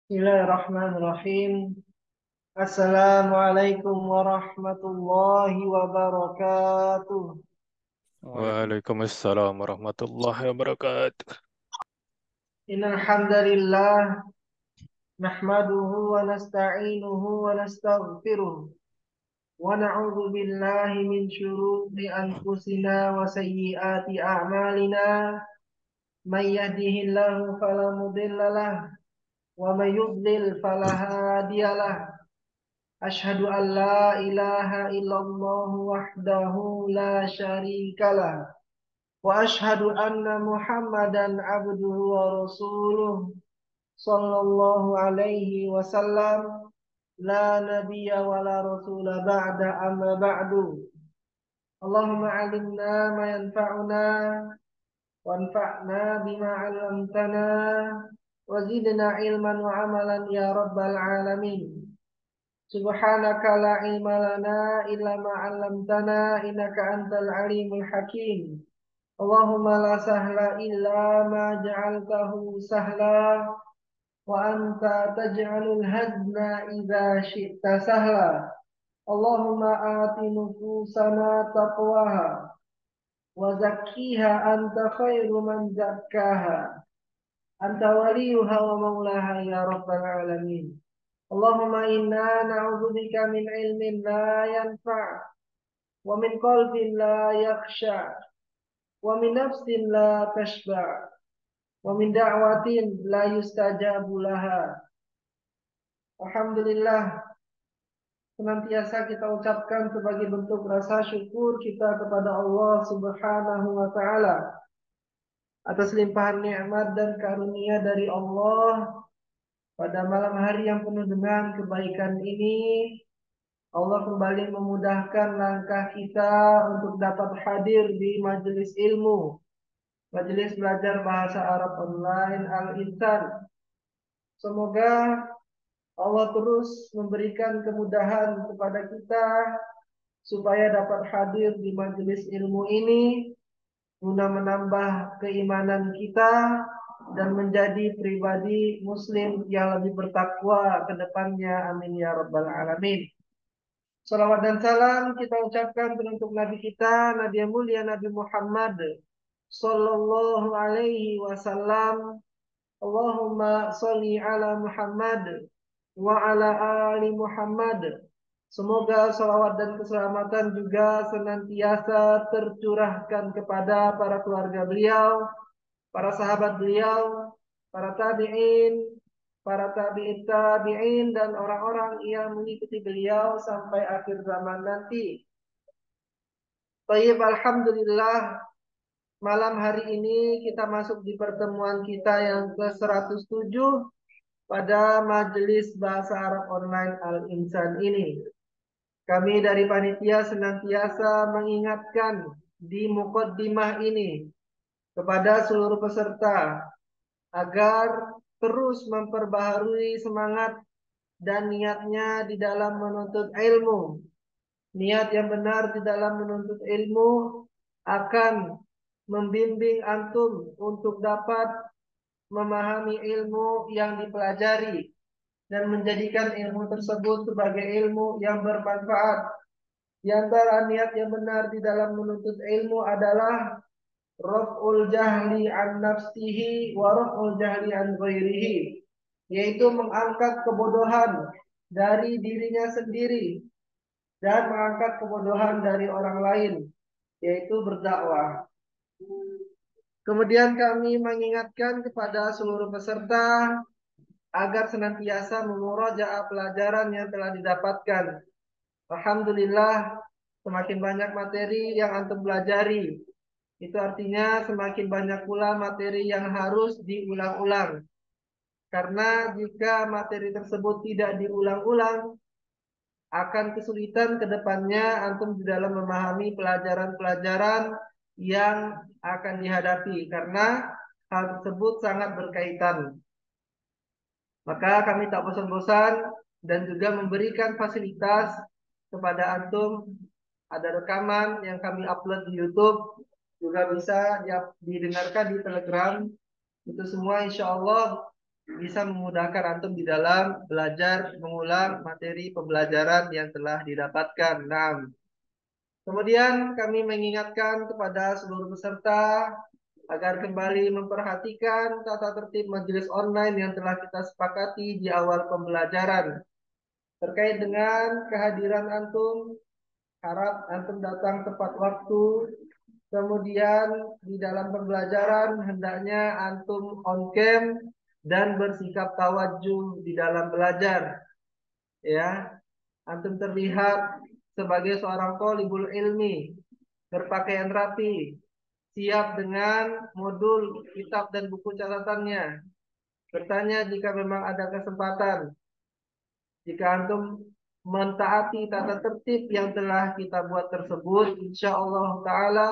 Bismillahirrahmanirrahim. Assalamualaikum warahmatullahi wabarakatuh. Waalaikumsalam warahmatullahi wabarakatuh. Innal hamdalillah nahmaduhu wa nasta'inuhu wa nastaghfiruh wa na'udzu billahi min shururi anfusina wa sayyiati a'malina. May yahdihillahu fala mudilla lahu wa may yudlil fala hadiyalah. Ashhadu an la ilaha illallah wahdahu la syarikalah wa ashhadu anna Muhammadan abduhu wa rasuluh sallallahu alaihi wasallam la nabiyya wa la rasula ba'da amma ba'du. Allahumma alimna ma yanfa'una wanfa'na bima 'allamtana wa zidna ilman wa amalan ya rabbal alamin. Subhanaka la ilma lana illa ma 'allamtana innaka antal alimul hakim. Allahumma la sahla illa ma ja'altahu sahla wa anta taj'alul hazna idza syi'ta sahla. Allahumma ati nufusana taqwaha wa zakkiha anta khairu man zakkaha. Anta waliyuha wa maulaha ya rabbal alamin. Allahumma inna na'udzubika min ilmin la yanfa' wa min qalbin la yakhsha' wa min nafsin la tashba' wa min da'watin la yustajabu laha. Alhamdulillah, senantiasa kita ucapkan sebagai bentuk rasa syukur kita kepada Allah Subhanahu wa taala atas limpahan nikmat dan karunia dari Allah pada malam hari yang penuh dengan kebaikan ini. Allah kembali memudahkan langkah kita untuk dapat hadir di majelis ilmu, majelis belajar bahasa Arab online Al-Insan. Semoga Allah terus memberikan kemudahan kepada kita supaya dapat hadir di majelis ilmu ini guna menambah keimanan kita dan menjadi pribadi muslim yang lebih bertakwa ke depannya. Amin ya rabbal alamin. Salawat dan salam kita ucapkan untuk Nabi kita, Nabi yang mulia Nabi Muhammad sallallahu alaihi wasallam. Allahumma sholli ala Muhammad wa ala ali Muhammad. Semoga salawat dan keselamatan juga senantiasa tercurahkan kepada para keluarga beliau, para sahabat beliau, para tabi'in, para tabi'in tabi'in dan orang-orang yang mengikuti beliau sampai akhir zaman nanti. Baik, alhamdulillah, malam hari ini kita masuk di pertemuan kita yang ke-107 pada majelis bahasa Arab online Al-Insan ini. Kami dari panitia senantiasa mengingatkan di mukaddimah ini kepada seluruh peserta agar terus memperbaharui semangat dan niatnya di dalam menuntut ilmu. Niat yang benar di dalam menuntut ilmu akan membimbing antum untuk dapat memahami ilmu yang dipelajari dan menjadikan ilmu tersebut sebagai ilmu yang bermanfaat. Di antara niat yang benar di dalam menuntut ilmu adalah raf'ul jahli an nafsihi wa raf'ul jahli an ghairihi, yaitu mengangkat kebodohan dari dirinya sendiri dan mengangkat kebodohan dari orang lain, yaitu berdakwah. Kemudian kami mengingatkan kepada seluruh peserta agar senantiasa memurajaah pelajaran yang telah didapatkan. Alhamdulillah, semakin banyak materi yang antum pelajari, itu artinya semakin banyak pula materi yang harus diulang-ulang. Karena jika materi tersebut tidak diulang-ulang, akan kesulitan ke depannya antum di dalam memahami pelajaran-pelajaran yang akan dihadapi. Karena hal tersebut sangat berkaitan. Maka kami tak bosan-bosan dan juga memberikan fasilitas kepada antum. Ada rekaman yang kami upload di YouTube, juga bisa didengarkan di Telegram. Itu semua insya Allah bisa memudahkan antum di dalam belajar mengulang materi pembelajaran yang telah didapatkan. Nah, kemudian kami mengingatkan kepada seluruh peserta agar kembali memperhatikan tata tertib majelis online yang telah kita sepakati di awal pembelajaran. Terkait dengan kehadiran antum, harap antum datang tepat waktu. Kemudian di dalam pembelajaran hendaknya antum on cam dan bersikap tawadjuh di dalam belajar. Ya, antum terlihat sebagai seorang thalibul ilmi, berpakaian rapi, siap dengan modul kitab dan buku catatannya. Bertanya jika memang ada kesempatan. Jika antum mentaati tata tertib yang telah kita buat tersebut, insya Allah Ta'ala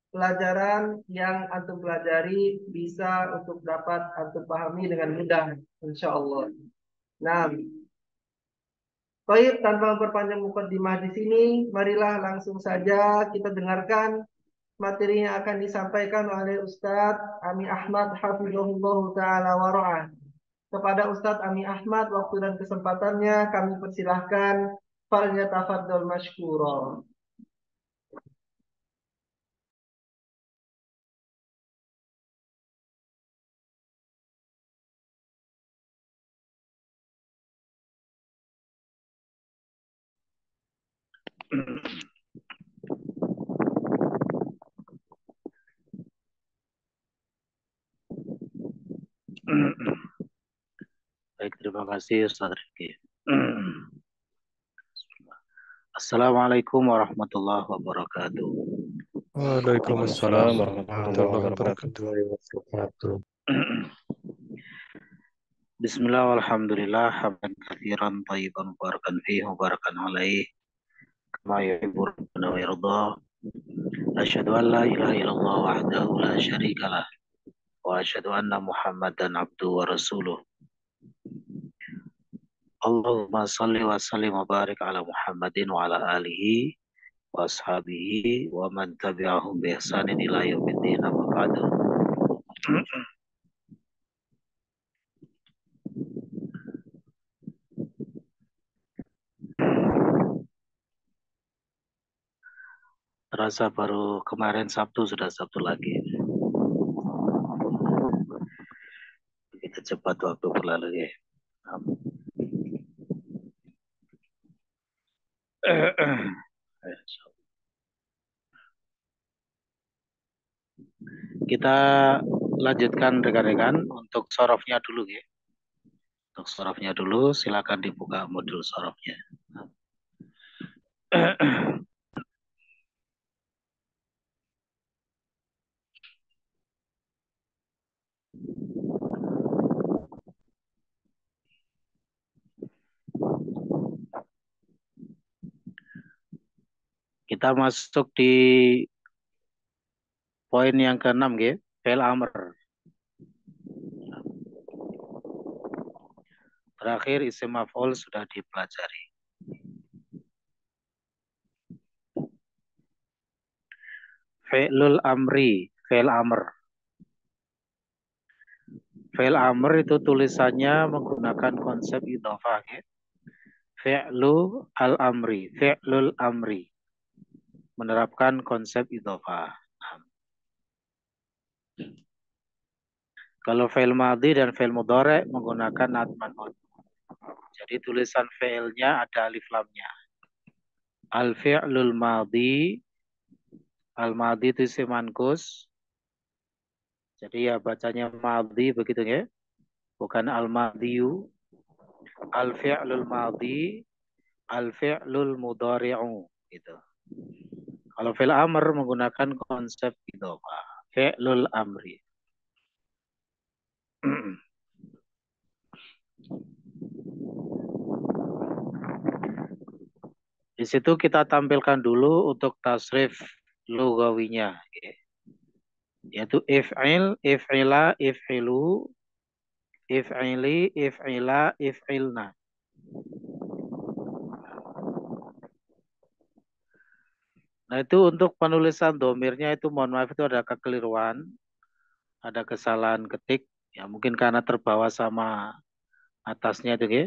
pelajaran yang antum pelajari bisa untuk dapat antum pahami dengan mudah, insya Allah. Nah, baik, tanpa memperpanjang mukadimah di sini, marilah langsung saja kita dengarkan materi yang akan disampaikan oleh Ustadz Ami Ahmad Hafizahullah Ta'ala Wara'ah. Kepada Ustadz Ami Ahmad, waktu dan kesempatannya kami persilahkan. Falyatafaddal mashkura. Baik, terima kasih Ustaz Rifki. Assalamualaikum warahmatullahi wabarakatuh. Waalaikumsalam warahmatullahi wabarakatuh. Bismillah walhamdulillah hamdan katsiran thayyiban mubarakan fihi mubarakan alaih kama yuhibbu rabbuna wa yarda. Asyhadu an la ilaha illallah wahdahu la syarikalah wa asyhadu anna Muhammadan abduhu wa rasuluh. Allahumma salli wa sallim wa barik ala Muhammadin wa ala alihi wa ashabihi wa man tabi'ahum bi ihsanin ila yaumiddin amma ba'du. Terasa baru kemarin Sabtu sudah Sabtu lagi. Begitu cepat waktu berlalu ya. Kita lanjutkan rekan-rekan untuk sorofnya dulu ya. Untuk sorofnya dulu silakan dibuka modul sorofnya. Kita masuk di poin yang ke-6 ya, fi'il amr. Terakhir isim maf'ul sudah dipelajari. Fi'lul amri, fi'il amr. Fi'il amr itu tulisannya menggunakan konsep idhofah ya. Fi'lu al-amri, fi'lul amri. Menerapkan konsep idhofah. Kalau fi'il madhi dan fi'il mudhari menggunakan atman. Jadi tulisan fi'ilnya ada alif lamnya. Al-fi'lul madhi, al-madhi itu isim manqus. Jadi ya bacanya madhi begitu ya. Bukan al-madhiyu. Al-fi'lul madhi, al-fi'lul mudhari'u gitu. Kalau fi'il amr menggunakan konsep idhofah. Fi'lul amri. Di situ kita tampilkan dulu untuk tasrif lugawinya. Yaitu if'il, if'ila, if'ilu, if'ili, if'ila, if'ilna. Nah itu untuk penulisan domirnya itu mohon maaf itu ada kekeliruan, ada kesalahan ketik Ya mungkin karena terbawa sama atasnya itu ya.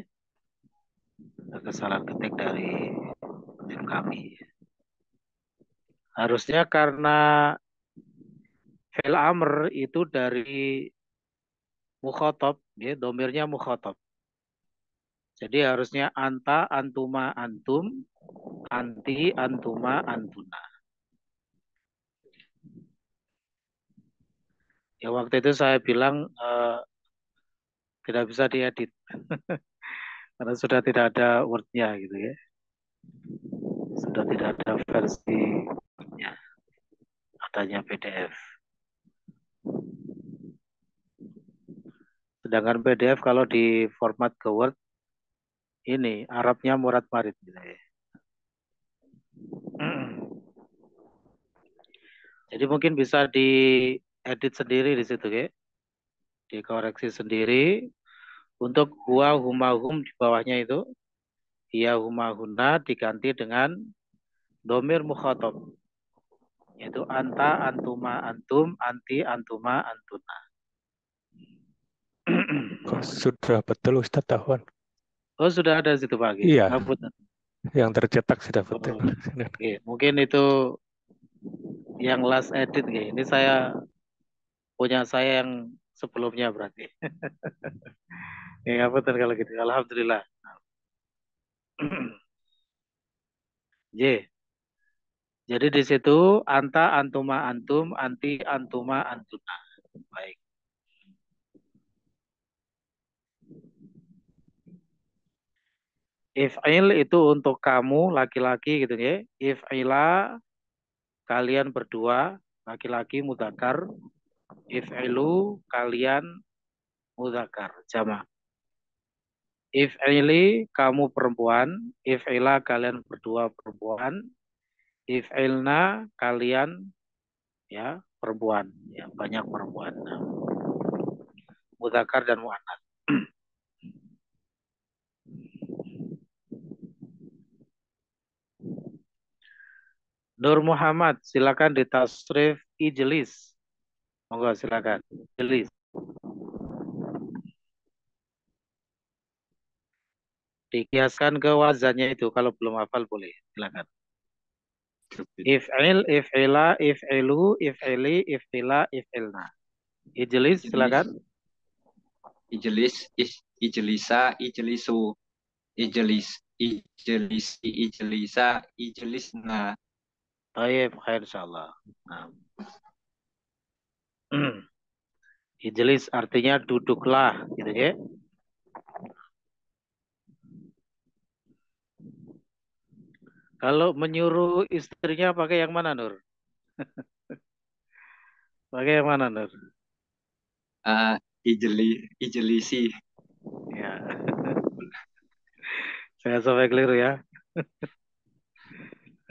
Ada kesalahan ketik dari tim kami. Harusnya karena fi'il amr itu dari mukhotob, ya, domirnya mukhotob. Jadi harusnya anta, antuma, antum, anti, antuma, antuna. Ya waktu itu saya bilang tidak bisa diedit karena sudah tidak ada wordnya gitu ya. Sudah tidak ada versinya, adanya PDF. Sedangkan PDF kalau di format ke Word ini Arabnya murad marid gitu ya. Jadi mungkin bisa diedit sendiri di situ ya. Dikoreksi sendiri untuk huwa huma hum di bawahnya itu hiya huma huna diganti dengan domir mukhatab yaitu anta antuma antum anti antuma antuna. Kok sudah betul Ustadz Ahwan? Oh sudah ada di situ Pak Gi? Iya, Ngapunten. yang tercetak sudah betul. Oh, oke. Mungkin itu yang last edit Gi. Ini saya punya saya yang sebelumnya berarti. Ya ngapunten kalau gitu. Alhamdulillah. J. Jadi di situ anta antuma antum anti antuma antuna. Baik. If'il itu untuk kamu laki-laki gitu ya. If'ila kalian berdua laki-laki mudzakkar. If'ilu kalian mudzakkar jama'. If'ili kamu perempuan, if'ila kalian berdua perempuan, if'ilna kalian ya perempuan, ya banyak perempuan. Mudzakkar dan muannats. Nur Muhammad, silakan ditasrif ijlis. Monggo silakan. Ijlis. Dikiaskan ke wazannya itu kalau belum hafal boleh. Silakan. If'il, if'ila, if'ilu, if'ili, if'ila, if'ilna. Ijlis silakan. Ijlis, ijlisa, ijlisu, ijlis, ijlisi, ijlisa, ijlisna. Baik, khair insyaallah. Nah. Ijlis artinya duduklah gitu ya. Kalau menyuruh istrinya pakai yang mana Nur? Pakai yang mana Nur? Ijlisi. Ya. Saya sampai keliru ya.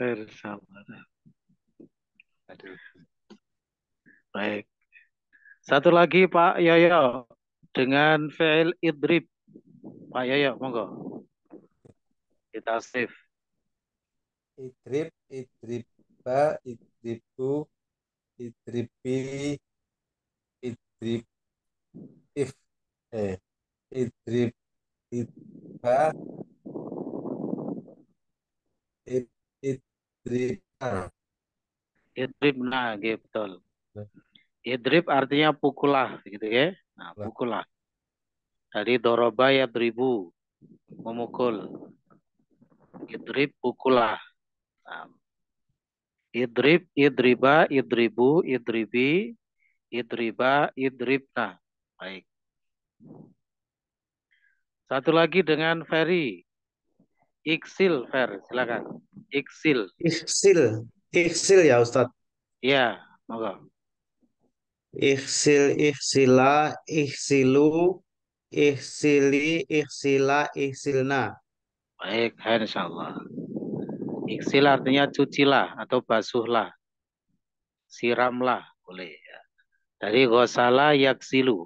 Khair insyaallah. Aduh. Baik. Satu lagi Pak Yoyo dengan fi'il idrib. Pak Yoyo, monggo. Ditasrif. Idrib, idriba, idribu, idribi, idrib, if, idrib, idba, idriba. Idribna, gitu betul. Idrib artinya pukullah gitu ya. Nah, pukullah. Dari doroba ya beribu, memukul. Idrib pukullah. Nah, idrib, idriba, idribu, idribi, idriba, idribna. Baik. Satu lagi dengan Ferry. Iksil, Fer, silakan. Iksil. Iksil, iksil ya Ustadz. Ya, monggo. Iksil, iksila, iksilu, iksili, iksila, iksilna. Baik, insyaallah. Iksil artinya cucilah atau basuhlah. Siramlah, boleh ya. Dari ghosala yaksilu.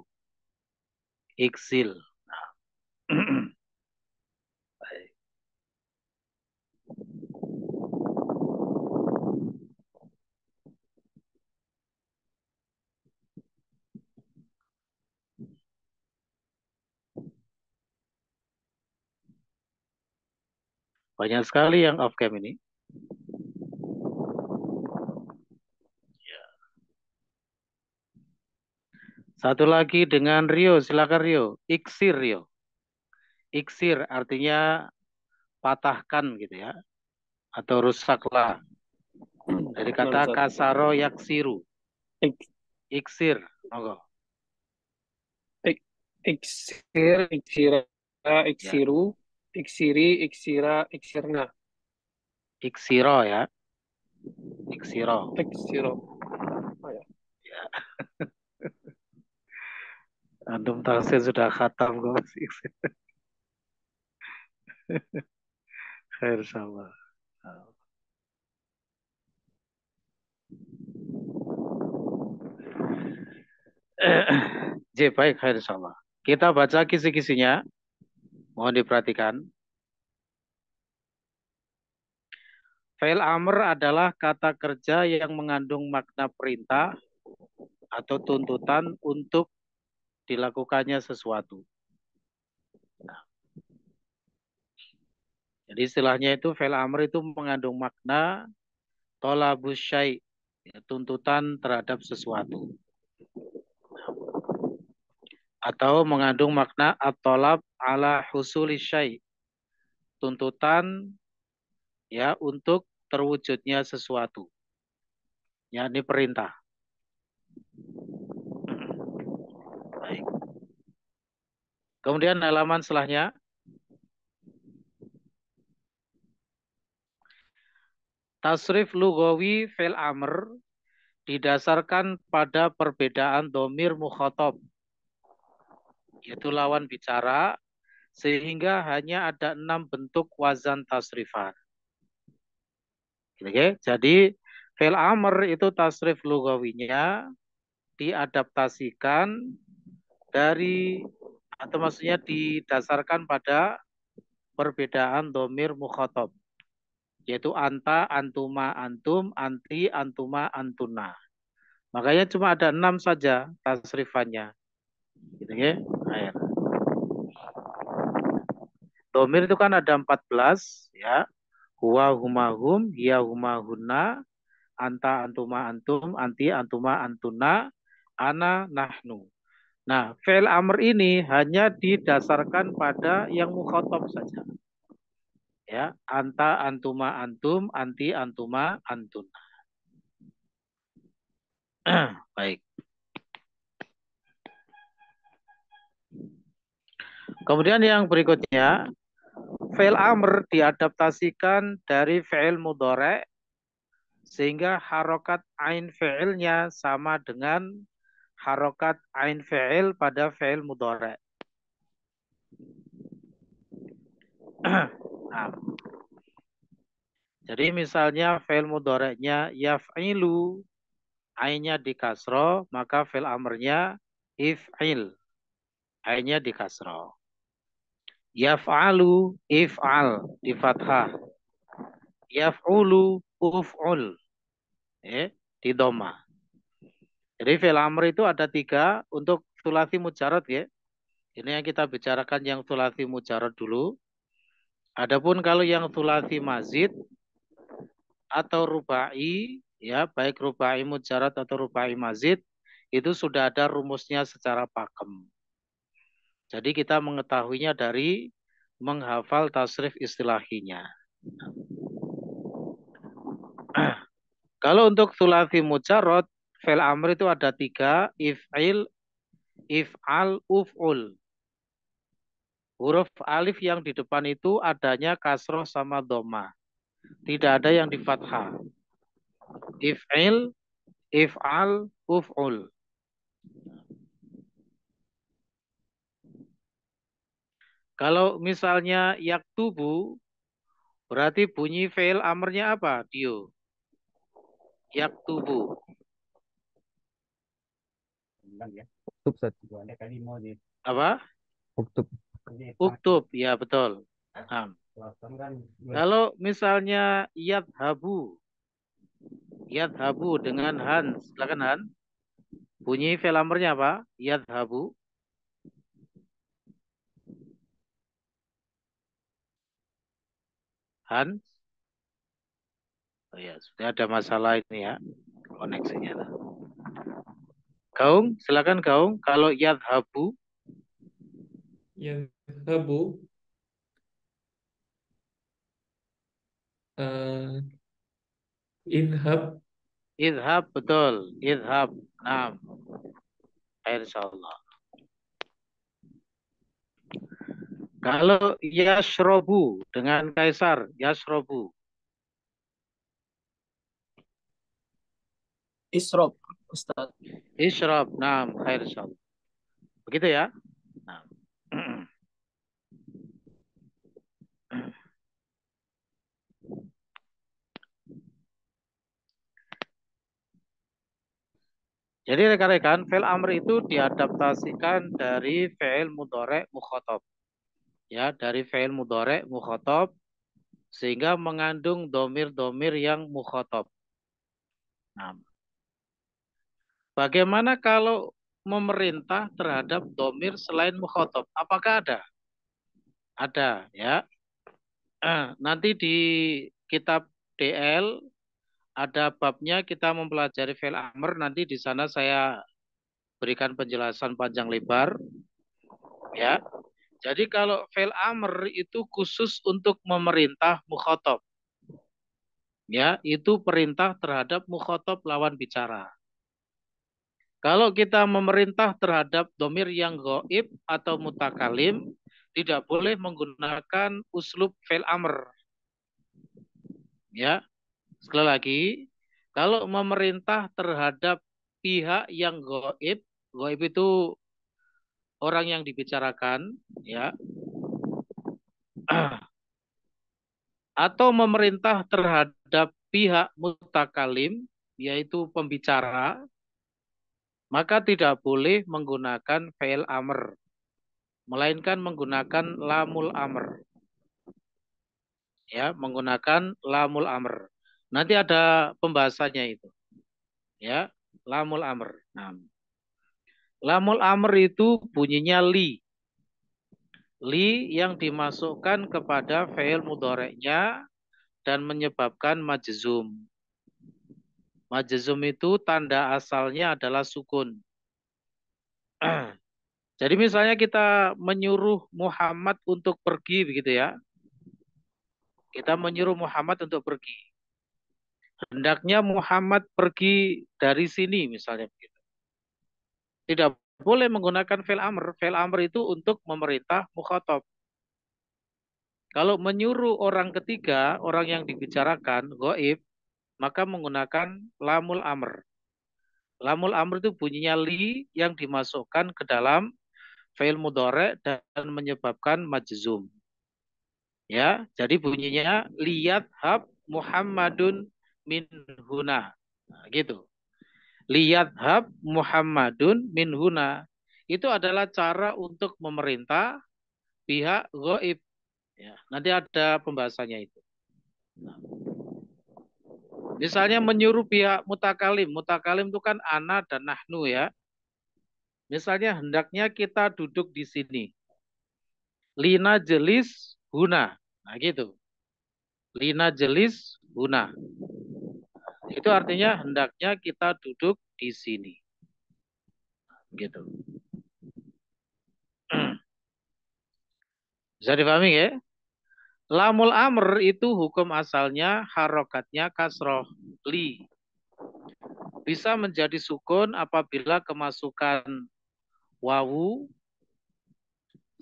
Iksil. Nah. Baik. Banyak sekali yang off cam ini. Satu lagi dengan Rio, silakan Rio. Iksir Rio. Iksir artinya patahkan gitu ya. Atau rusaklah. Dari kata kasaro yaksiru. Iksir. Monggo. Iksir, iksira, Ya. iksiru, iksiri, iksira, iksirna. Iksiro ya. Iksiro. Iksiro. Ya. Antum tafsir sudah khatam kok. Khair sama. Baik, khair sama. Kita baca kisi-kisinya. Mohon diperhatikan. Fi'il amr adalah kata kerja yang mengandung makna perintah atau tuntutan untuk dilakukannya sesuatu. Jadi istilahnya itu fi'il amr itu mengandung makna tolabus syai', tuntutan terhadap sesuatu. Atau mengandung makna at-tolab ala husuli syai', tuntutan ya untuk terwujudnya sesuatu. Ya, ini perintah. Baik. Kemudian halaman setelahnya. Tasrif lugawi fi'il amr didasarkan pada perbedaan domir mukhatab, yaitu lawan bicara, sehingga hanya ada 6 bentuk wazan tasrifan. Oke, jadi fi'il amr itu tasrif lugawinya diadaptasikan dari, atau maksudnya didasarkan pada perbedaan domir mukhatab, yaitu anta, antuma, antum, anti, antuma, antuna. Makanya cuma ada 6 saja tasrifannya. Gitu ya. Air. Domir itu kan ada 14 ya. Huwa, huma, hum, hiya, huma, hunna, anta, antuma, antum, anti, antuma, antuna, ana, nahnu. Nah, fi'il amr ini hanya didasarkan pada yang mukhatab saja. Ya, anta, antuma, antum, anti, antuma, antuna. Baik. Kemudian yang berikutnya, fi'il amr diadaptasikan dari fi'il mudhari' sehingga harokat ain fi'ilnya sama dengan harokat ain fi'il pada fi'il mudhari'. Nah, jadi misalnya fi'il mudhari'nya yaf'ilu, ainnya di kasro, maka fi'il amrnya if'il, ainnya di kasro. Yaf'alu, if'al, di fathah. Yaf'ulu, uf'ul, di doma. Jadi fi'il amr itu ada 3 untuk thulathi mujarad ya. Ini yang kita bicarakan yang thulathi mujarad dulu. Adapun kalau yang thulathi mazid atau rubai, ya baik rubai mujarad atau rubai mazid, itu sudah ada rumusnya secara pakem. Jadi kita mengetahuinya dari menghafal tasrif istilahinya. Kalau untuk thulathi mujarad, fi'il amr itu ada 3, if'il, if'al, uf'ul. Huruf alif yang di depan itu adanya kasroh sama doma. Tidak ada yang di fathah. If'il, if'al, uf'ul. Kalau misalnya yaktubu, berarti bunyi fi'il amrnya apa, Dio? Yaktubu. Apa? Uktub, ya betul. Nah. Kalau misalnya yadhabu, yadhabu dengan han, silakan han. Bunyi fi'il amrnya apa? Yadhabu. Han? Oh ya, sudah ada masalah ini ya, koneksinya. Gaung, silakan Gaung. Kalau yadhabu, Yadhabu uh, idhab idhab, betul. Idhab. Nah, insyaallah. Kalau yashrobu dengan kaisar, yashrobu. Isrob, Ustaz. Ishrab, nah, insyaallah. Begitu ya. Nah. Jadi rekan-rekan, fi'il amr itu diadaptasikan dari fi'il mudhari' mukhatab. Ya, dari fi'il mudhari' mukhatab sehingga mengandung domir-domir yang mukhatab. Nah, bagaimana kalau memerintah terhadap domir selain mukhatab? Apakah ada? Ada, ya. Nanti di kitab DL ada babnya kita mempelajari fi'il amr. Nanti di sana saya berikan penjelasan panjang lebar. Ya. Jadi kalau fi'il amr itu khusus untuk memerintah mukhatab. Ya, itu perintah terhadap mukhatab lawan bicara. Kalau kita memerintah terhadap domir yang ghaib atau mutakalim, tidak boleh menggunakan uslub fi'il amr. Ya, sekali lagi, kalau memerintah terhadap pihak yang ghaib, ghaib itu orang yang dibicarakan, ya, atau memerintah terhadap pihak mutakalim, yaitu pembicara, maka tidak boleh menggunakan fi'il amr, melainkan menggunakan lamul amr. Ya, menggunakan lamul amr. Nanti ada pembahasannya itu. Ya, lamul amr. Nah, lamul amr itu bunyinya li. Li yang dimasukkan kepada fi'il mudhari'nya dan menyebabkan majzum. Majzum itu tanda asalnya adalah sukun. Jadi misalnya kita menyuruh Muhammad untuk pergi begitu ya. Kita menyuruh Muhammad untuk pergi. Hendaknya Muhammad pergi dari sini misalnya begitu. Tidak boleh menggunakan fi'il amr. Fi'il amr itu untuk memerintah mukhatab. Kalau menyuruh orang ketiga, orang yang dibicarakan, ghaib, maka menggunakan lamul amr. Lamul amr itu bunyinya li yang dimasukkan ke dalam fi'il mudhari' dan menyebabkan majzum. Ya, jadi bunyinya liyat hab Muhammadun min huna. Nah, gitu. Liyat hab Muhammadun min huna. Itu adalah cara untuk memerintah pihak ghaib. Ya, nanti ada pembahasannya itu. Nah, misalnya menyuruh pihak mutakalim. Mutakalim itu kan ana dan nahnu ya. Misalnya hendaknya kita duduk di sini. Lina jelis huna. Nah gitu. Lina jelis huna. Itu artinya hendaknya kita duduk di sini. Gitu. Bisa dipahami ya? Lamul amr itu hukum asalnya harokatnya kasroh li. Bisa menjadi sukun apabila kemasukan wawu,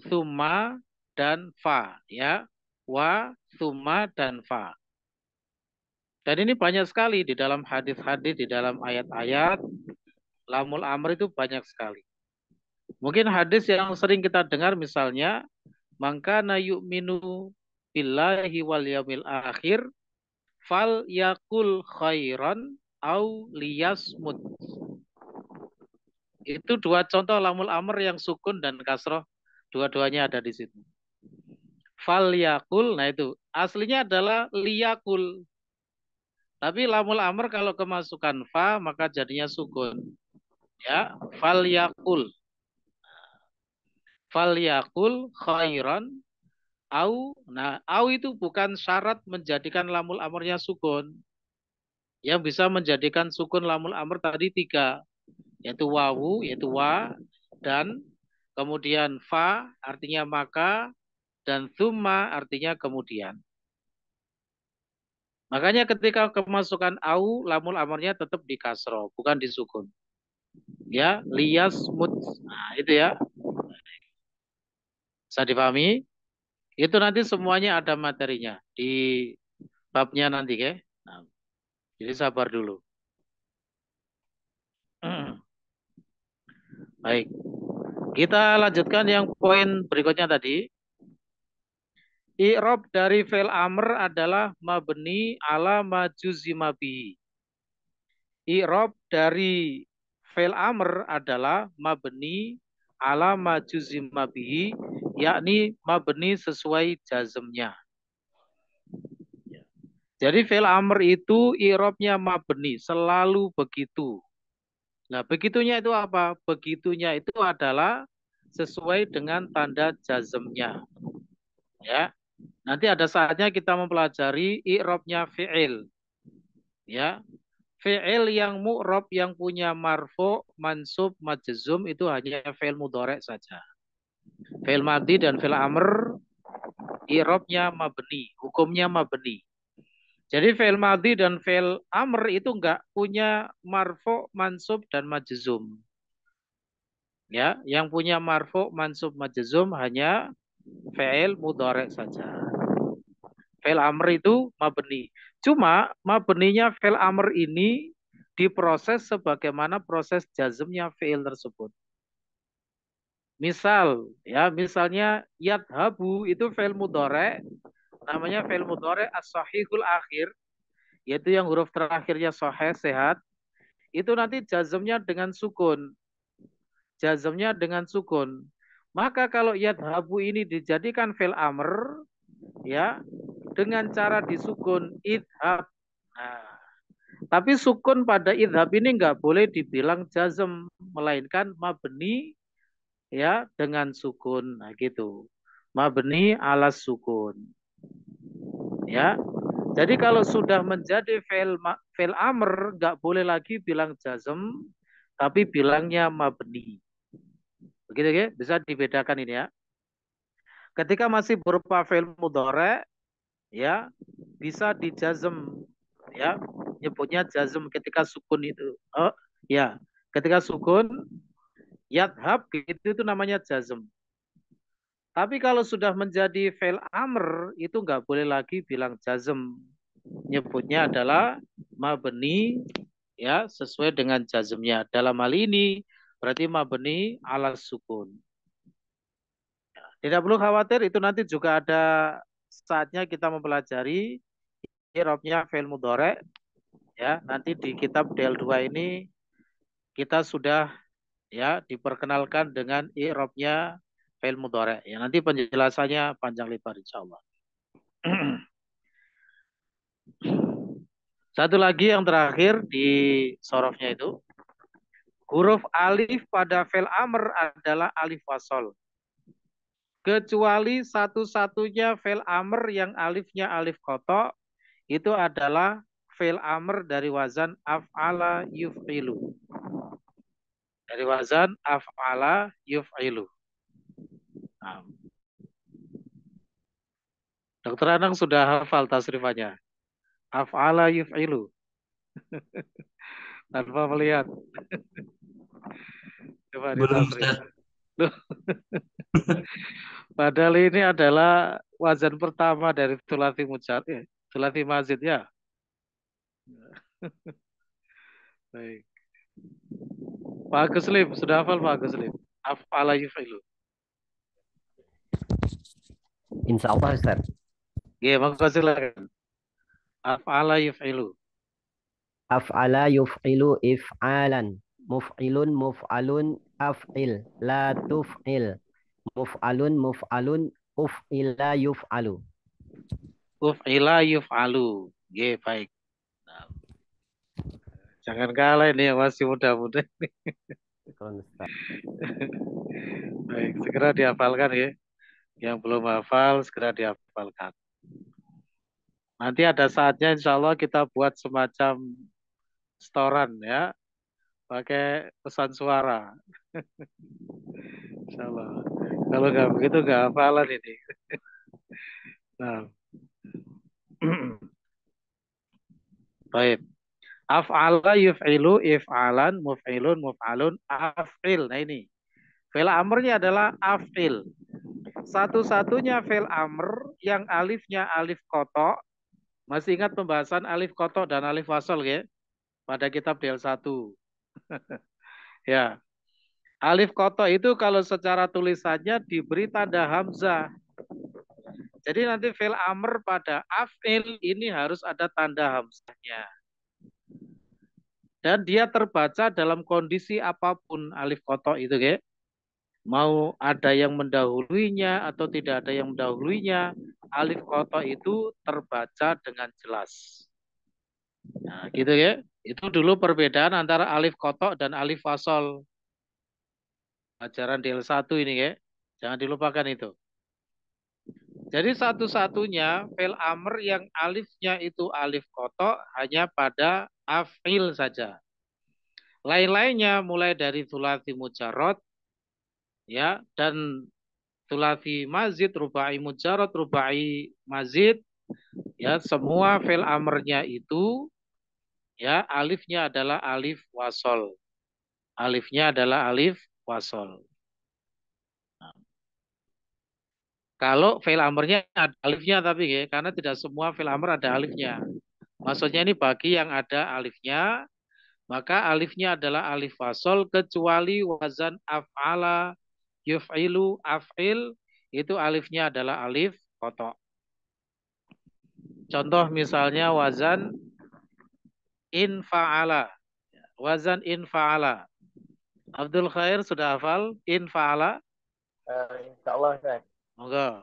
summa, dan fa. Ya, wa, summa, dan fa. Dan ini banyak sekali di dalam hadis-hadis, di dalam ayat-ayat. Lamul amr itu banyak sekali. Mungkin hadis yang sering kita dengar misalnya, maka na yu'minu billahi wal yaumil akhir fal yakul khairan au liyasmut. Itu dua contoh lamul amr yang sukun dan kasroh. Dua-duanya ada di situ. Fal yakul, nah itu aslinya adalah liyakul. Tapi lamul amr kalau kemasukan fa maka jadinya sukun. Ya, fal yakul. Fal yakul khairan Au, nah au itu bukan syarat menjadikan lamul amrnya sukun. Yang bisa menjadikan sukun lamul amr tadi tiga, yaitu wawu, yaitu wa, dan kemudian fa artinya maka, dan thumma artinya kemudian. Makanya ketika kemasukan au, lamul amrnya tetap di kasro, bukan di sukun. Ya, liyas mut. Nah, itu ya. Bisa dipahami? Itu nanti semuanya ada materinya di babnya nanti, ya. Nah, jadi sabar dulu. Baik. Kita lanjutkan yang poin berikutnya tadi. I'rab dari fi'il amr adalah mabni ala majuzima bihi. I'rab dari fi'il amr adalah mabni ala majuzima bihi, yakni mabni sesuai jazmnya. Jadi fi'il amr itu i'rabnya mabni, selalu begitu. Nah, begitunya itu apa? Begitunya itu adalah sesuai dengan tanda jazmnya. Ya. Nanti ada saatnya kita mempelajari i'rabnya fi'il. Ya. Fi'il yang mu'rab yang punya marfu, mansub, majzum itu hanya fi'il mudhari' saja. Fi'il madhi dan fi'il amr i'rabnya mabni, hukumnya mabni. Jadi fi'il madhi dan fi'il amr itu enggak punya marfu, mansub dan majzum. Ya, yang punya marfu, mansub, majzum hanya fi'il mudhari' saja. Fi'il amr itu mabni. Cuma mabninya fi'il amr ini diproses sebagaimana proses jazmnya fi'il tersebut. Misal, ya, misalnya yadhabu itu fi'il mudhari', namanya fi'il mudhari' as-sahihul akhir, yaitu yang huruf terakhirnya sahih, sehat. Itu nanti jazmnya dengan sukun. Jazmnya dengan sukun. Maka kalau yadhabu ini dijadikan fi'il amr, ya, dengan cara disukun idhab. Nah, tapi sukun pada idhab ini nggak boleh dibilang jazm, melainkan mabni, ya, dengan sukun. Nah, gitu. Mabni alas sukun. Ya. Jadi kalau sudah menjadi fi'il amr nggak boleh lagi bilang jazm, tapi bilangnya mabni. Begitu ya? Bisa dibedakan ini ya. Ketika masih berupa fi'il mudhari', ya, bisa dijazm, ya, nyebutnya jazm ketika sukun itu. Oh, ya, ketika sukun yadhab itu namanya jazm. Tapi kalau sudah menjadi fi'il amr itu nggak boleh lagi bilang jazm. Nyebutnya adalah mabni, ya, sesuai dengan jazmnya. Dalam hal ini berarti mabni ala sukun. Tidak perlu khawatir, itu nanti juga ada saatnya kita mempelajari i'rabnya fi'il mudhari'. Ya, nanti di kitab DL2 ini kita sudah, ya, diperkenalkan dengan i'rabnya fi'il mudhari'. Ya, nanti penjelasannya panjang lebar insyaallah. Satu lagi yang terakhir di sorofnya itu, huruf alif pada fi'il amr adalah alif wasol. Kecuali satu-satunya fi'il amr yang alifnya alif qata, itu adalah fi'il amr dari wazan af'ala yuf'ilu. Dari wazan af'ala yuf'ilu. Nah. Dokter Anang sudah hafal tasrifannya. Af'ala yuf'ilu. Tanpa melihat. Coba Belum, ditasrif. Ustaz. Padahal ini adalah wazan pertama dari Thulathi Mujar, Thulathi Mazid, ya. Baik. Pak Agus Lim, sudah hafal Pak Agus Lim? Af'ala yuf'ilu. Insya Allah, Ustaz. Ya, maka silakan. Af'ala yuf'ilu. Af'ala yuf'ilu if'alan. Muf'ilun muf'alun af'il. La tuf'il. Muf'alun muf'alun uf'ila yuf'alu. Uf'ila yuf'alu. Ya, baik. Nah, jangan kalah ini yang masih muda-muda. Baik, segera dihafalkan ya. Yang belum hafal segera dihafalkan. Nanti ada saatnya insya Allah kita buat semacam setoran ya, pakai pesan suara. Insya Allah. Kalau nggak begitu nggak hafalan ini. Nah, baik. Af'ala yuf'ilu if'alan muf'ilun muf'alun af'il. Nah ini. Fi'il amrnya adalah af'il. Satu-satunya fi'il amr yang alifnya alif kotok. Masih ingat pembahasan alif kotok dan alif wasol ya? Pada kitab DL1. Ya. Alif kotok itu kalau secara tulisannya diberi tanda hamzah. Jadi nanti fi'il amr pada af'il ini harus ada tanda hamzahnya. Dan dia terbaca dalam kondisi apapun alif kotok itu ya. Mau ada yang mendahuluinya atau tidak ada yang mendahuluinya, alif kotok itu terbaca dengan jelas. Nah, gitu ya. Itu dulu perbedaan antara alif kotok dan alif wasol. Ajaran DL1 ini ya. Jangan dilupakan itu. Jadi satu-satunya fi'il amr yang alifnya itu alif kotok hanya pada af'il saja. Lain-lainnya mulai dari thulathi mujarrad ya dan thulathi mazid, rubai mujarrad, rubai mazid ya semua fi'il amrnya itu ya alifnya adalah alif wasol. Alifnya adalah alif wasol. Nah, kalau fi'il amrnya ada alifnya tapi ya karena tidak semua fi'il amr ada alifnya. Maksudnya ini bagi yang ada alifnya maka alifnya adalah alif wasol kecuali wazan af'ala yuf'ilu af'il itu alifnya adalah alif kotok. Contoh misalnya wazan infa'ala. Wazan infa'ala. Abdul Khair sudah hafal infa'ala? Insyaallah Ustaz. Monggo.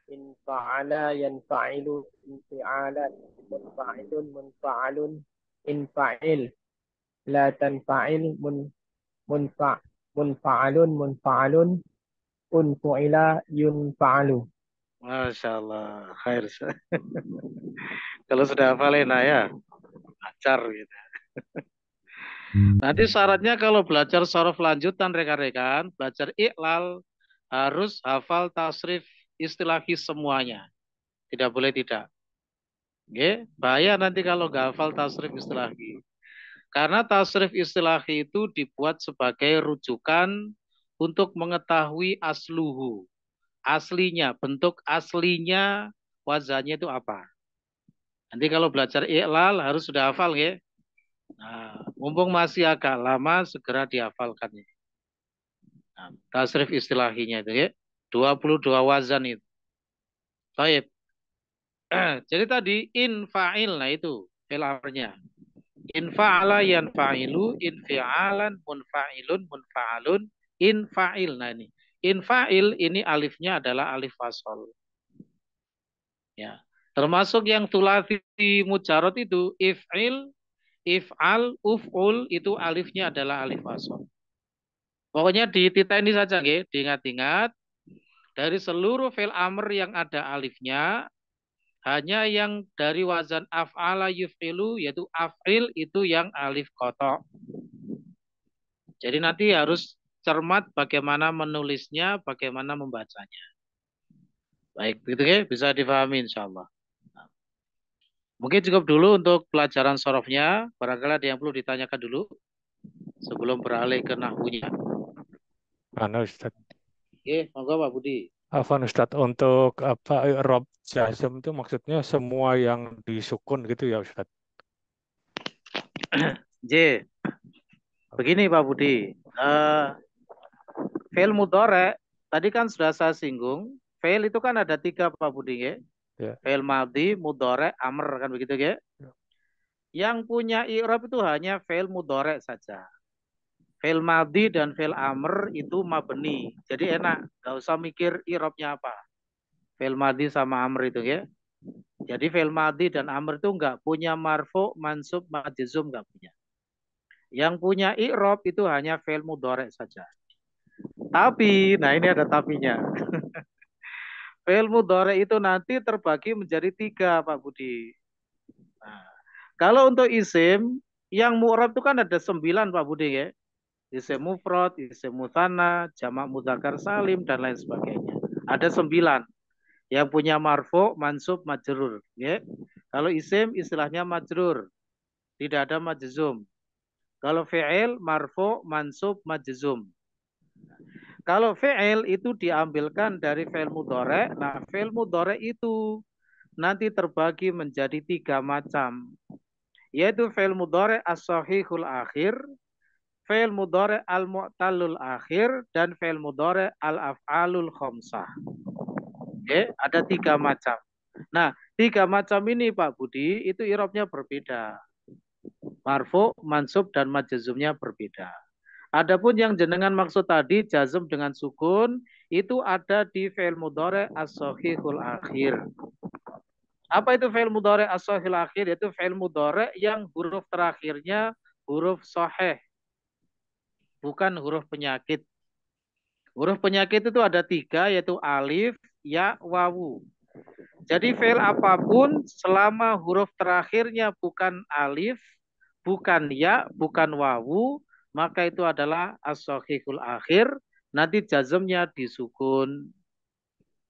Infa'ala yanfa'ilu infi'alan munfa'ilun munfa'alun infa'il la tanfa'il munfa'alun munfa'alun unfu'ila yunfa'alu. Masya Allah. Khair. Kalau sudah hafal enak ya. Acar gitu. Nanti syaratnya kalau belajar sorof lanjutan rekan-rekan, belajar iklal harus hafal tasrif istilahi semuanya. Tidak boleh tidak. Oke, bahaya nanti kalau nggak hafal tasrif istilahi. Karena tasrif istilahi itu dibuat sebagai rujukan untuk mengetahui asluhu. Aslinya, bentuk aslinya wazannya itu apa. Nanti kalau belajar iklal harus sudah hafal ya. Nah, mumpung masih agak lama segera dihafalkan ya. Nah, tasrif istilahinya itu ya. 22 wazan itu. Baik. Jadi tadi infa'il, nah itu fi'il amrnya. Infa'ala yanfa'ilu, infi'alan, munfa'ilun, munfa'alun, infa'il. Nah ini. Infa'il ini alifnya adalah alif wasol. Ya. Termasuk yang thulathi mujarrad itu if'il, if'al, uf'ul itu alifnya adalah alif wasol. Pokoknya di titik ini saja nggih, diingat-ingat dari seluruh fi'il amr yang ada alifnya hanya yang dari wazan af'ala yuf'ilu yaitu af'il itu yang alif kotok. Jadi nanti harus cermat bagaimana menulisnya, bagaimana membacanya. Baik, begitu ya, bisa difahami insyaallah. Mungkin cukup dulu untuk pelajaran sorofnya. Barangkali ada yang perlu ditanyakan dulu sebelum beralih ke nahwunya. Mana Ustaz? Oke, monggo Pak Budi. Afwan Ustaz, untuk apa rob jazm itu maksudnya semua yang disukun gitu ya Ustaz? J. Begini Pak Budi. Fi'il mudhari tadi kan sudah saya singgung. Fi'il itu kan ada 3 Pak Budi ya. Ya. Fi'il madhi, mudhari, amr kan begitu ya. Yang punya i'rab itu hanya fi'il mudhari saja. Fi'il madhi dan fi'il amr itu mabni. Jadi enak, nggak usah mikir i'rabnya apa. Fi'il madhi sama amr itu ya. Jadi fi'il madhi dan amr itu nggak punya marfu, mansub, majzum nggak punya. Yang punya i'rab itu hanya fi'il mudhari saja. Tapi, nah ini ada tapinya. Fi'il mudhari itu nanti terbagi menjadi 3, Pak Budi. Nah, kalau untuk isim, yang mu'rab itu kan ada 9, Pak Budi ya. Isim mufrad, isim mutsanna, jamak mudzakkar salim, dan lain sebagainya. Ada 9 yang punya marfu, mansub, majrur. Ya. Kalau isim istilahnya majrur, tidak ada majzum. Kalau fi'il marfu, mansub, majzum. Kalau fi'il itu diambilkan dari fi'il mudhari. Nah, fi'il mudhari itu nanti terbagi menjadi 3 macam. Yaitu fi'il mudhari as-sahihul akhir, fi'il mudhari al-mu'tallul akhir, dan fi'il mudhari al-af'alul khamsah. Oke, ada 3 macam. Nah, 3 macam ini Pak Budi itu i'rabnya berbeda. Marfu, mansub, dan majzumnya berbeda. Adapun yang jenengan maksud tadi jazm dengan sukun itu ada di fi'il mudhari as-sahihul akhir. Apa itu fi'il mudhari as-sahihul akhir? Yaitu fi'il mudhari yang huruf terakhirnya huruf sahih, bukan huruf penyakit. Huruf penyakit itu ada 3, yaitu alif, ya, wawu. Jadi fi'il apapun selama huruf terakhirnya bukan alif, bukan ya, bukan wawu, maka itu adalah as-sahihul akhir. Nanti jazmnya disukun.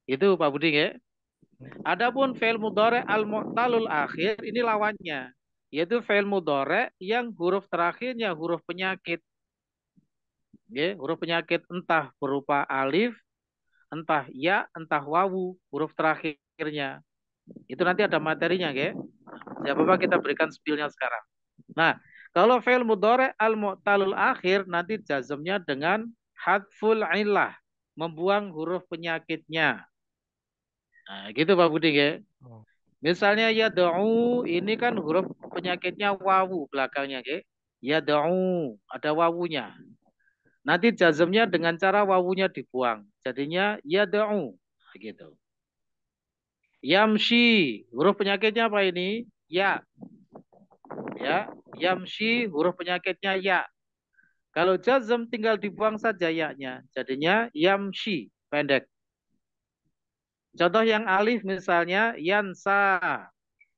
Itu Pak Budi ya. Adapun fi'il mudhari al-mu'tallul akhir ini lawannya, yaitu fi'il mudhari yang huruf terakhirnya huruf penyakit. Ya, huruf penyakit entah berupa alif, entah ya, entah wawu, huruf terakhirnya. Itu nanti ada materinya, ya. Ya, Bapak kita berikan spillnya sekarang. Nah, kalau fi'il mudhari al-mu'tallul akhir nanti jazmnya dengan hadful illah, membuang huruf penyakitnya. Nah, gitu Pak Budi, ya. Misalnya yad'u, ini kan huruf penyakitnya wawu belakangnya, ya. Yad'u, ada wawunya. Nanti jazmnya dengan cara wawunya dibuang. Jadinya yad'u. Gitu. Yamshi, huruf penyakitnya apa ini? Ya. Ya, yamshi huruf penyakitnya ya. Kalau jazm tinggal dibuang saja ya-nya. Jadinya yamshi, pendek. Contoh yang alif misalnya yansa.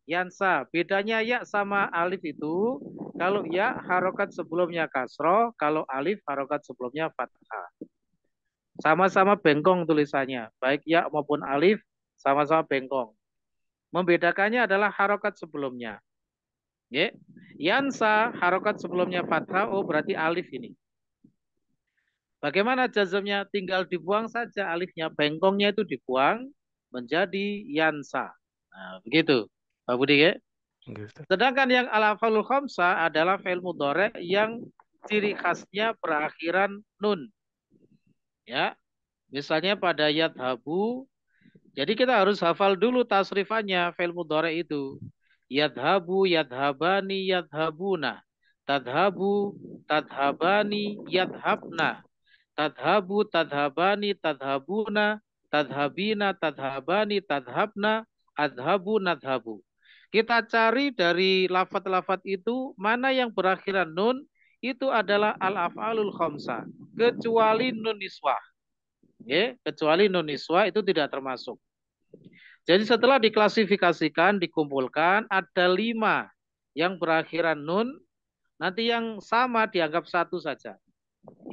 Yansa, bedanya ya sama alif itu, kalau ya harokat sebelumnya kasroh, kalau alif harokat sebelumnya fathah. Sama-sama bengkong tulisannya, baik ya maupun alif sama-sama bengkong. Membedakannya adalah harokat sebelumnya. Ya. Yansa harokat sebelumnya fathah, oh berarti alif ini. Bagaimana jazmnya? Tinggal dibuang saja alifnya, bengkongnya itu dibuang menjadi yansa. Nah, begitu. Pak Budi ya. Sedangkan yang al-af'alul khamsah adalah fi'il mudhari yang ciri khasnya berakhiran nun. Ya. Misalnya pada yadhabu. Jadi kita harus hafal dulu tasrifannya fi'il mudhari itu. Yadhabu, yadhabani, yadhabuna. Tadhabu, tadhabani, yadhabna. Tadhabu, tadhabani, tadhabuna. Tadhabina, tadhabani, tadhabna. Adhabu, nadhabu. Kita cari dari lafat-lafat itu, mana yang berakhiran nun, itu adalah al-af'alul khamsah. Kecuali nun niswah. Ya, kecuali nun niswah itu tidak termasuk. Jadi setelah diklasifikasikan, dikumpulkan, ada 5 yang berakhiran nun, nanti yang sama dianggap 1 saja.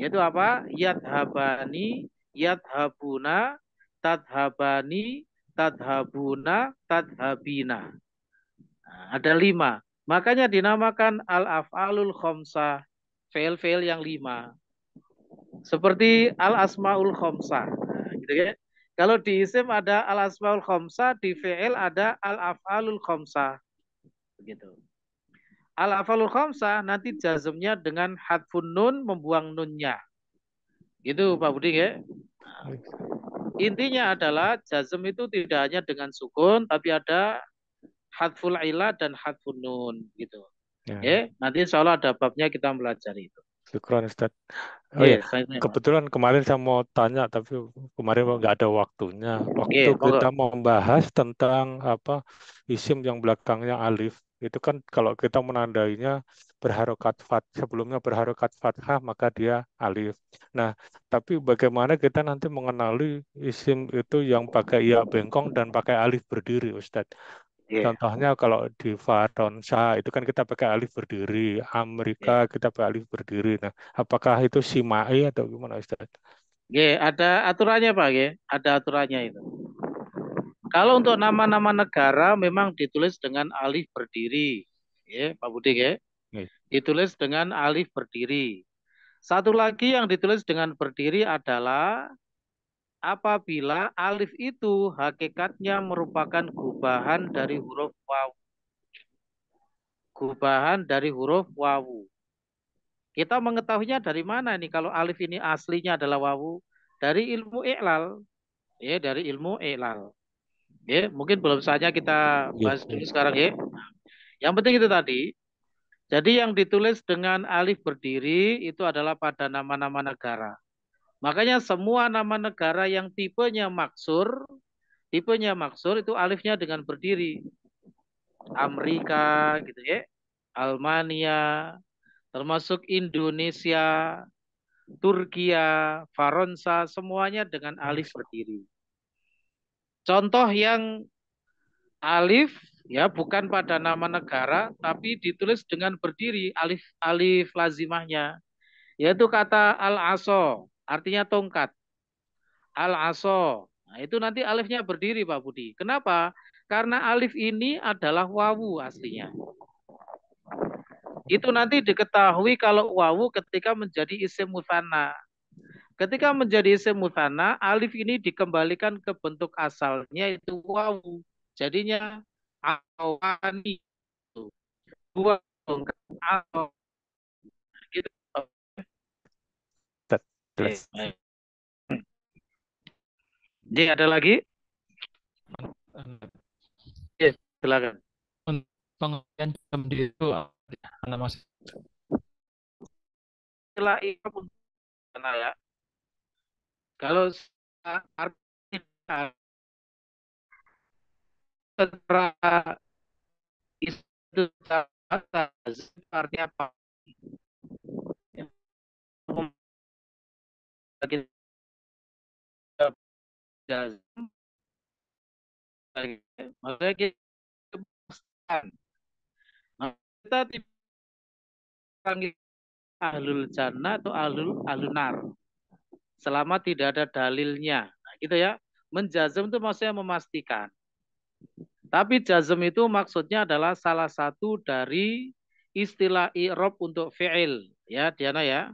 Yaitu apa? Yadhabani, yadhabuna, tadhabani, tadhabuna, tadhabina. Nah, ada 5. Makanya dinamakan al-af'alul khamsah. Fi'il-fi'il yang 5. Seperti al-asma'ul khamsah. Nah, gitu ya. Kalau di isim ada al-asma'ul khamsah, di fi'il ada al-af'alul khamsah. Begitu. Al-af'alul khamsah nanti jazmnya dengan hadfun nun, membuang nunnya. Gitu Pak Budi ya. Nah, intinya adalah jazm itu tidak hanya dengan sukun, tapi ada hadful ilah dan hadfun nun gitu. Ya. Nanti insya Allah ada babnya kita pelajari itu. Syukran Ustaz. Oh ya, kebetulan kemarin saya mau tanya tapi kemarin nggak ada waktunya. Waktu kita membahas tentang apa isim yang belakangnya alif Itu kan kalau kita menandainya sebelumnya berharokat fathah maka dia alif. Nah, tapi bagaimana kita nanti mengenali isim itu yang pakai ya bengkong dan pakai alif berdiri, Ustadz? Iya. Contohnya kalau di Faronsa itu kan kita pakai alif berdiri, Amerika Iya. kita pakai alif berdiri. Nah, apakah itu simai atau gimana, Ustadz? Oke, ada aturannya Pak, ya. Ada aturannya itu. Kalau untuk nama-nama negara memang ditulis dengan alif berdiri, ya Pak Budi, ya. Iya. Ditulis dengan alif berdiri. Satu lagi yang ditulis dengan berdiri adalah apabila alif itu hakikatnya merupakan gubahan dari huruf wawu. Gubahan dari huruf wawu. Kita mengetahuinya dari mana nih kalau alif ini aslinya adalah wawu? Dari ilmu i'lal. Ya, dari ilmu i'lal. Ya, mungkin belum saatnya kita bahas dulu sekarang, ya. Yang penting itu tadi. Jadi yang ditulis dengan alif berdiri itu adalah pada nama-nama negara. Makanya semua nama negara yang tipenya maksur itu alifnya dengan berdiri. Amerika gitu, ya. Almania, termasuk Indonesia, Turkia, Faransa, semuanya dengan alif berdiri. Contoh yang alif ya bukan pada nama negara tapi ditulis dengan berdiri alif lazimahnya, yaitu kata al-aso, artinya tongkat. Al-aso. Nah, itu nanti alifnya berdiri Pak Budi. Kenapa? Karena alif ini adalah wawu aslinya. Itu nanti diketahui kalau wawu ketika menjadi isim mutsanna. Ketika menjadi isim mutsanna, alif ini dikembalikan ke bentuk asalnya itu wawu. Jadinya awani. Dua atau gitu. Jadi ada lagi? Ya, silakan. Pengertian berdiri itu apa mas? Setelah itu pun ya. Kalau artinya setelah itu artinya apa? Maksudnya kita dipanggil ahlul jannah atau ahlunar selama tidak ada dalilnya. Nah, gitu ya. Menjazm itu maksudnya memastikan. Tapi jazm itu maksudnya adalah salah satu dari istilah i'rab untuk fi'il, ya Diana ya.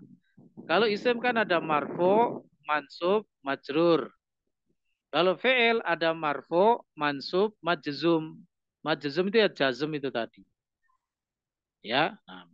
Kalau isim kan ada marfu, mansub, majrur. Kalau fi'il ada marfu, mansub, majzum. Majzum itu ya jazm itu tadi. Ya. Nah,